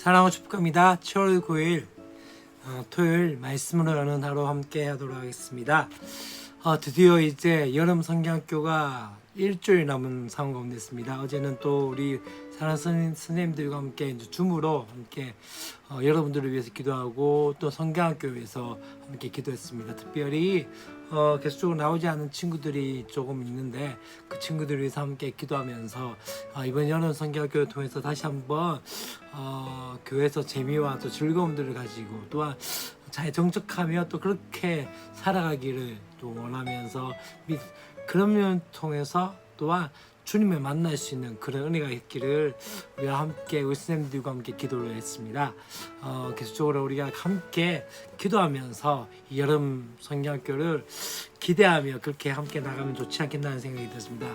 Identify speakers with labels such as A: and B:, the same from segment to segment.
A: 사랑하고 축복합니다. 7월 9일 토요일 말씀으로 여는 하루 함께 하도록 하겠습니다. 드디어 이제 여름 성경학교가 일주일 남은 상황 가운데 있습니다. 어제는 또 우리 사랑하는 선생님들과 함께 이제 줌으로 함께 여러분들을 위해서 기도하고 또 성경학교를 위해서 함께 기도했습니다. 특별히 계속적으로 나오지 않은 친구들이 조금 있는데 그 친구들을 위해서 함께 기도하면서 이번 여름 성경학교를 통해서 다시 한번 교회에서 재미와 또 즐거움들을 가지고 또한 잘 정착하며 또 그렇게 살아가기를 또 원하면서 그런 면 통해서 또한 주님을 만날 수 있는 그런 은혜가 있기를 우리가 함께 우리 선생님들과 함께 기도를 했습니다. 계속적으로 우리가 함께 기도하면서 이 여름 성경학교를 기대하며 그렇게 함께 나가면 좋지 않겠다는 생각이 들었습니다.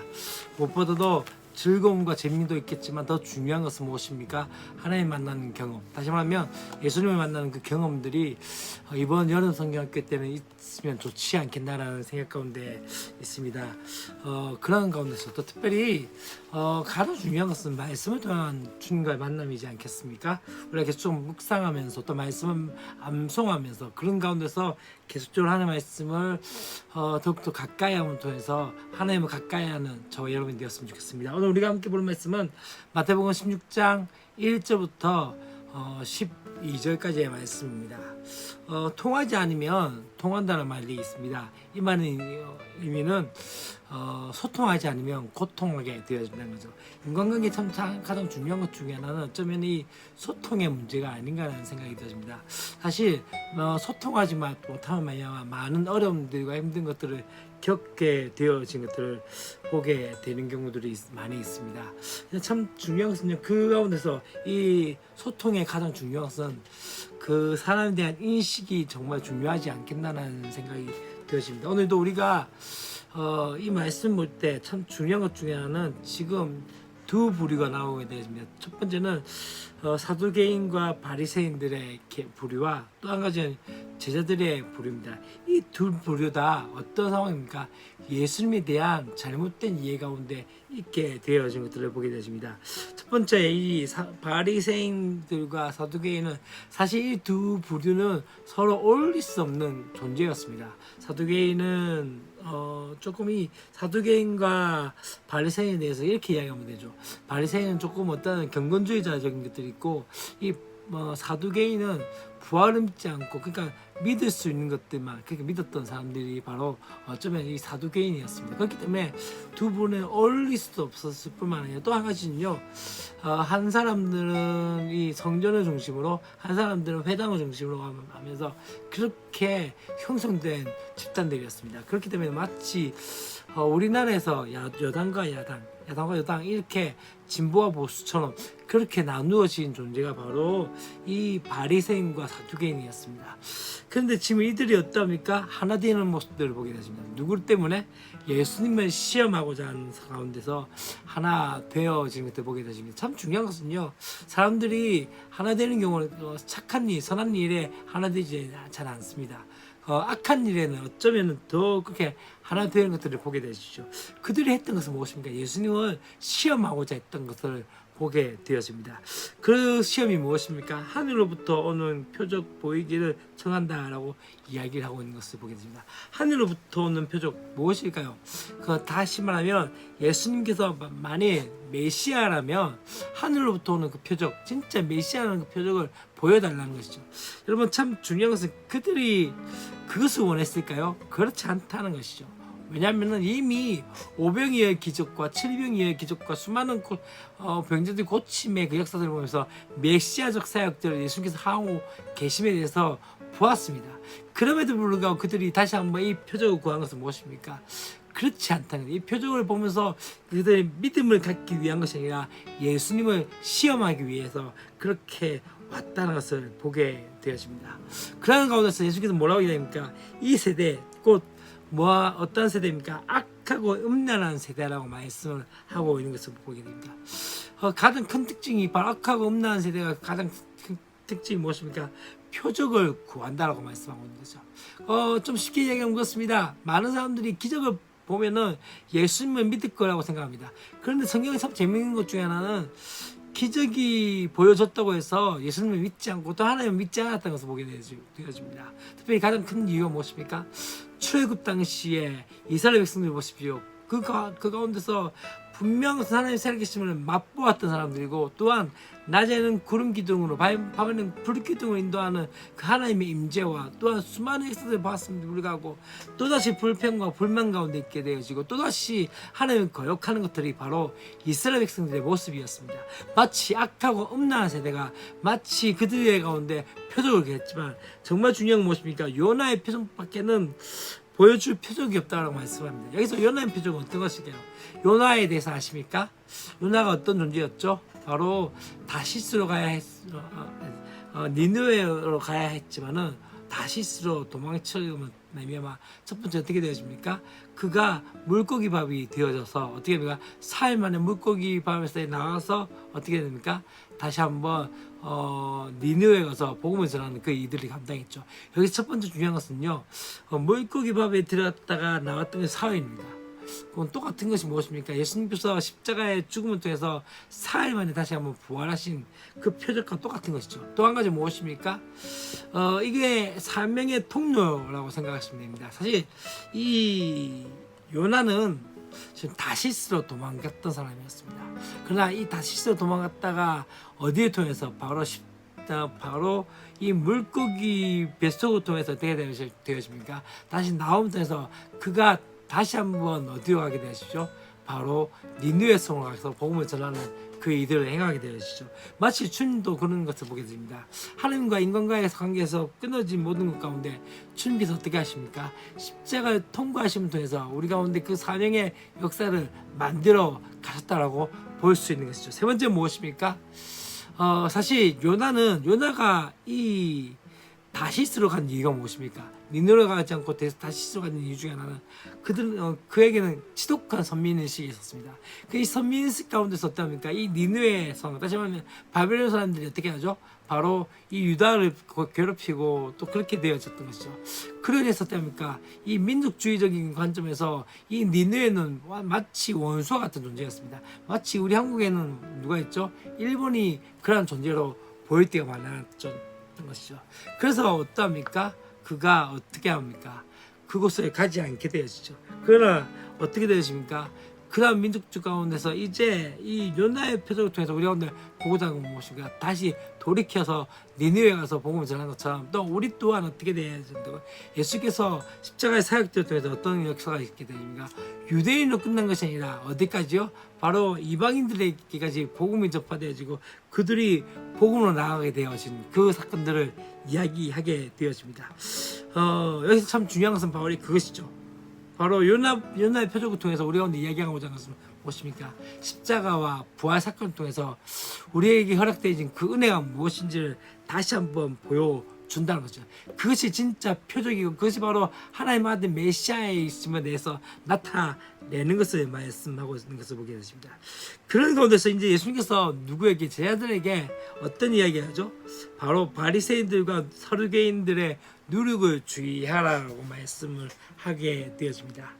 A: 무엇보다도 즐거움과 재미도 있겠지만 더 중요한 것은 무엇입니까? 하나님 만나는 경험. 다시 말하면 예수님을 만나는 그 경험들이 이번 여름 성경학교 때는 있으면 좋지 않겠나라는 생각 가운데 있습니다. 그런 가운데서 또 특별히 가장 중요한 것은 말씀을 통한 주님과의 만남이지 않겠습니까? 우리가 계속 묵상하면서 또 말씀을 암송하면서 그런 가운데서 계속적으로 하나님의 말씀을 더욱더 가까이 함을 통해서 하나님을 가까이 하는 저와 여러분이 되었으면 좋겠습니다. 오늘 우리가 함께 보는 말씀은 마태복음 16장 1절부터 12절까지의 말씀입니다. 통하지 않으면 통한다는 말이 있습니다. 이 말의 의미는 소통하지 않으면 고통하게 되어진다는 거죠. 인간관계 참 가장 중요한 것 중에 하나는 어쩌면 이 소통의 문제가 아닌가라는 생각이 들어집니다. 사실 소통하지 못하면 말이야 많은 어려움들과 힘든 것들을 겪게 되어진 것들을 보게 되는 경우들이 많이 있습니다. 참 중요한 것은요, 그 가운데서 이 소통의 가장 중요한 것은 그 사람에 대한 인식이 정말 중요하지 않겠나라는 생각이 되어집니다. 오늘도 우리가 이 말씀 볼 때 참 중요한 것 중에 하나는 지금 두 부류가 나오게 되습니다. 첫 번째는 사두개인과 바리새인들의 부류와 또 한 가지는 제자들의 부류입니다. 이 두 부류 다 어떤 상황입니까? 예수님에 대한 잘못된 이해 가운데 있게 되어진 것들을 보게 되십니다. 첫 번째 이 바리새인들과 사두개인은 사실 이 두 부류는 서로 어울릴 수 없는 존재였습니다. 사두개인은 조금 이 사두개인과 바리새인에 대해서 이렇게 이야기하면 되죠. 바리새인은 조금 어떤 경건주의자적인 것들이 있고 이 사두개인은 부활을 믿지 않고 그러니까 믿을 수 있는 것들만 그렇게 믿었던 사람들이 바로 어쩌면 이 사두개인이었습니다. 그렇기 때문에 두 분은 어울릴 수도 없었을 뿐만 아니라 또 한 가지는요, 한 사람들은 이 성전을 중심으로 한 사람들은 회당을 중심으로 하면서 그렇게 형성된 집단들이었습니다. 그렇기 때문에 마치 우리나라에서 여당과 여당 이렇게 진보와 보수처럼 그렇게 나누어진 존재가 바로 이 바리새인과 사두개인이었습니다. 그런데 지금 이들이 어떠합니까? 하나 되는 모습들을 보게 되십니다. 누구 때문에? 예수님을 시험하고자 하는 가운데서 하나 되어지는 것들을 보게 되십니다. 참 중요한 것은요, 사람들이 하나 되는 경우는 착한 일, 선한 일에 하나 되지 잘 않습니다. 악한 일에는 어쩌면 더 그렇게 하나 되는 것들을 보게 되시죠. 그들이 했던 것은 무엇입니까? 예수님을 시험하고자 했던 것을 보게 되었습니다. 그 시험이 무엇입니까? 하늘로부터 오는 표적 보이기를 청한다라고 이야기를 하고 있는 것을 보게 됩니다. 하늘로부터 오는 표적 무엇일까요? 다시 말하면 예수님께서 만일 메시아라면 하늘로부터 오는 그 표적, 진짜 메시아라는 그 표적을 보여달라는 것이죠. 여러분 참 중요한 것은 그들이 그것을 원했을까요? 그렇지 않다는 것이죠. 왜냐하면 이미 오병이어의 기적과 칠병이어의 기적과 수많은 병자들 고침의 그 역사들을 보면서 메시아적 사역들을 예수님께서 하고 계심에 대해서 보았습니다. 그럼에도 불구하고 그들이 다시 한번 이 표적을 구한 것은 무엇입니까? 그렇지 않다는 거예요. 이 표적을 보면서 그들의 믿음을 갖기 위한 것이 아니라 예수님을 시험하기 위해서 그렇게 왔다는 것을 보게 되어집니다. 그러는 가운데서 예수께서 뭐라고 이야기합니까? 이 세대 곧 어떤 세대입니까? 악하고 음란한 세대라고 말씀을 하고 있는 것을 보게 됩니다. 가장 큰 특징이 바로 악하고 음란한 세대가 가장 큰 특징이 무엇입니까? 표적을 구한다라고 말씀하고 있는 거죠. 좀 쉽게 이야기하면 그렇습니다. 많은 사람들이 기적을 보면은 예수님을 믿을 거라고 생각합니다. 그런데 성경에 참 재미있는 것 중에 하나는 기적이 보여줬다고 해서 예수님을 믿지 않고 또 하나님을 믿지 않았다는 것을 보게 되어집니다. 특별히 가장 큰 이유가 무엇입니까? 출애굽 당시에 이스라엘 백성들 보십시오. 그 가운데서 분명 하나님의 살아계심을 맛보았던 사람들이고, 또한 낮에는 구름 기둥으로 밤에는 불 기둥으로 인도하는 그 하나님의 임재와 또한 수많은 엑스들을 봤음에도 불구하고 또다시 불평과 불만 가운데 있게 되어지고 또다시 하나님을 거역하는 것들이 바로 이스라엘 백성들의 모습이었습니다. 마치 악하고 음란한 세대가 마치 그들의 가운데 표적을 했지만, 정말 중요한 건 무엇입니까? 요나의 표적밖에는 보여줄 표적이 없다고 말씀합니다. 여기서 요나의 표적은 어떤 것이게요? 요나에 대해서 아십니까? 요나가 어떤 존재였죠? 바로 다시스로 가야 니느웨로 가야 했지만은 다시스로 도망치려면 첫 번째 어떻게 되어집니까? 그가 물고기 밥이 되어져서 어떻게 됩니까? 4일 만에 물고기 밥에서 나와서 어떻게 됩니까? 다시 한번 니느웨에 가서 복음을 전하는 그 이들이 감당했죠. 여기 첫 번째 중요한 것은요, 물고기 밥에 들어갔다가 나왔던 게 사흘입니다. 그건 똑같은 것이 무엇입니까? 예수님께서 십자가의 죽음을 통해서 4일 만에 다시 한번 부활하신 그 표적과 똑같은 것이죠. 또 한 가지 무엇입니까? 이게 사명의 통로라고 생각하시면 됩니다. 사실 이 요나는 지금 다시스로 도망갔던 사람이었습니다. 그러나 이 다시스로 도망갔다가 어디에 통해서 바로 이 물고기 뱃속을 통해서 어떻게 되어집니까? 다시 나옴을 통해서 그가 다시 한번 어디로 가게 되시죠? 바로 니느웨 성으로 가서 복음을 전하는 그 이들을 행하게 되시죠. 마치 주님도 그런 것을 보게 됩니다. 하나님과 인간과의 관계에서 끊어진 모든 것 가운데 주님께서 어떻게 하십니까? 십자가를 통과하심을 통해서 우리 가운데 그 사명의 역사를 만들어 가셨다라고 볼 수 있는 것이죠. 세 번째 무엇입니까? 사실 요나가 이 다시스로 간 이유가 무엇입니까? 니느웨로 가지 않고 다시스로 가는 이유 중에 하나는 그에게는 지독한 선민의식이 있었습니다. 그 이 선민의식 가운데서 어떻습니까? 이 니느웨 성, 다시 말하면 바벨론 사람들이 어떻게 하죠? 바로 이 유다를 괴롭히고 또 그렇게 되어졌던 것이죠. 그러해서 어떻습니까? 이 민족주의적인 관점에서 이 니느웨는 마치 원수와 같은 존재였습니다. 마치 우리 한국에는 누가 있죠? 일본이 그런 존재로 보일 때가 많았죠. 것이죠. 그래서 어떠합니까? 그가 어떻게 합니까? 그곳에 가지 않게 되어지죠. 그러나 어떻게 되어집니까? 그런 민족주 가운데서 이제 이 요나의 표적을 통해서 우리가 오늘 보고자 하는 무엇인가? 다시 돌이켜서 니느웨 가서 복음을 전하는 것처럼 또 우리 또한 어떻게 되어야 된다고? 예수께서 십자가의 사역들을 통해서 어떤 역사가 있게 됩니까? 유대인으로 끝난 것이 아니라 어디까지요? 바로 이방인들에게까지 복음이 전파되어지고 그들이 복음으로 나아가게 되어진 그 사건들을 이야기하게 되어집니다. 여기서 참 중요한 것은 바로 그것이죠. 바로 요나의 표적을 통해서 우리가 오늘 이야기하고자 하는 것은 무엇입니까? 십자가와 부활 사건을 통해서 우리에게 허락되어진 그 은혜가 무엇인지를 다시 한번 보여준다는 거죠. 그것이 진짜 표적이고 그것이 바로 하나님 아들 메시아의 있음에 대해서 나타내는 것을 말씀하고 있는 것을 보게 되십니다. 그런 가운데서 이제 예수님께서 누구에게, 제자들에게 어떤 이야기를 하죠? 바로 바리새인들과 서두개인들의 누룩을 주의하라고 말씀을 하게 되어집니다.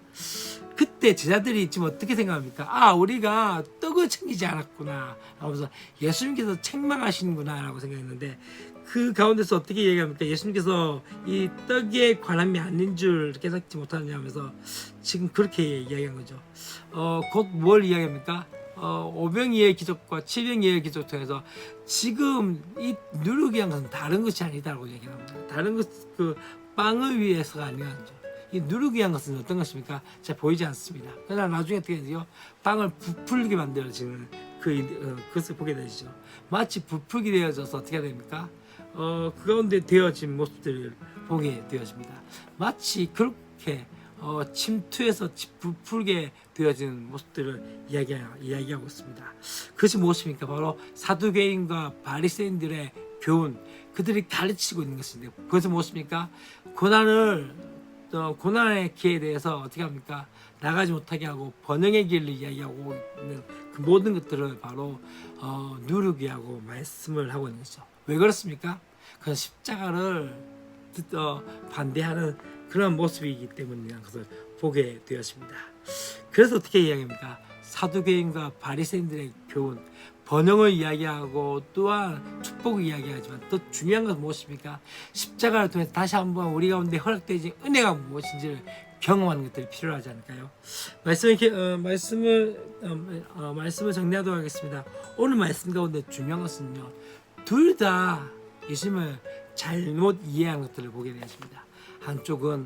A: 그때 제자들이 지금 어떻게 생각합니까? 우리가 떡을 챙기지 않았구나 하면서 예수님께서 책망하시는구나 라고 생각했는데, 그 가운데서 어떻게 얘기합니까? 예수님께서 이 떡에 관함이 아닌 줄 깨닫지 못하느냐 하면서 지금 그렇게 이야기한 거죠. 곧 뭘 이야기합니까? 오병이의 기적과 칠병이의 기적 통해서 지금 이 누룩이 한 것은 다른 것이 아니다라고 얘기합니다. 다른 것, 그 빵을 위해서가 아니라죠. 이 누룩이 한 것은 어떤 것입니까? 잘 보이지 않습니다. 그러나 나중에 어떻게 되죠? 빵을 부풀게 만들어지는 그것을 보게 되시죠. 마치 부풀게 되어져서 어떻게 됩니까? 그 가운데 되어진 모습들을 보게 되어집니다. 마치 그렇게 침투해서 부풀게 되어지는 모습들을 이야기하고 있습니다. 그것이 무엇입니까? 바로 사두개인과 바리새인들의 교훈, 그들이 가르치고 있는 것인데, 그것은 무엇입니까? 고난의 기회에 대해서 어떻게 합니까? 나가지 못하게 하고 번영의 길을 이야기하고 있는 그 모든 것들을 바로 누르게 하고 말씀을 하고 있는 것이죠. 왜 그렇습니까? 그건 십자가를 반대하는 그런 모습이기 때문이라는 것을 보게 되었습니다. 그래서 어떻게 이야기합니까? 사두개인과 바리새인들의 교훈, 번영을 이야기하고 또한 축복을 이야기하지만 또 중요한 것은 무엇입니까? 십자가를 통해서 다시 한번 우리 가운데 허락되지 은혜가 무엇인지를 경험하는 것들이 필요하지 않을까요? 말씀을 정리하도록 하겠습니다. 오늘 말씀 가운데 중요한 것은요, 둘 다 예수님을 잘못 이해한 것들을 보게 되었습니다. 한쪽은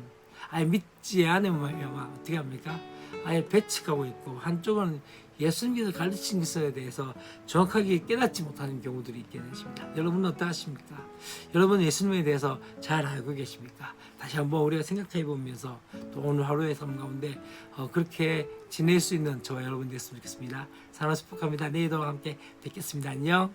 A: 아예 믿지 않으면 어떻게 합니까? 아예 배척하고 있고, 한쪽은 예수님께서 가르친 것에 대해서 정확하게 깨닫지 못하는 경우들이 있게 되십니다. 여러분은 어떠하십니까? 여러분 예수님에 대해서 잘 알고 계십니까? 다시 한번 우리가 생각해 보면서 또 오늘 하루의 삶 가운데 그렇게 지낼 수 있는 저와 여러분 됐으면 좋겠습니다. 사랑하는 축복합니다. 내일도 함께 뵙겠습니다. 안녕.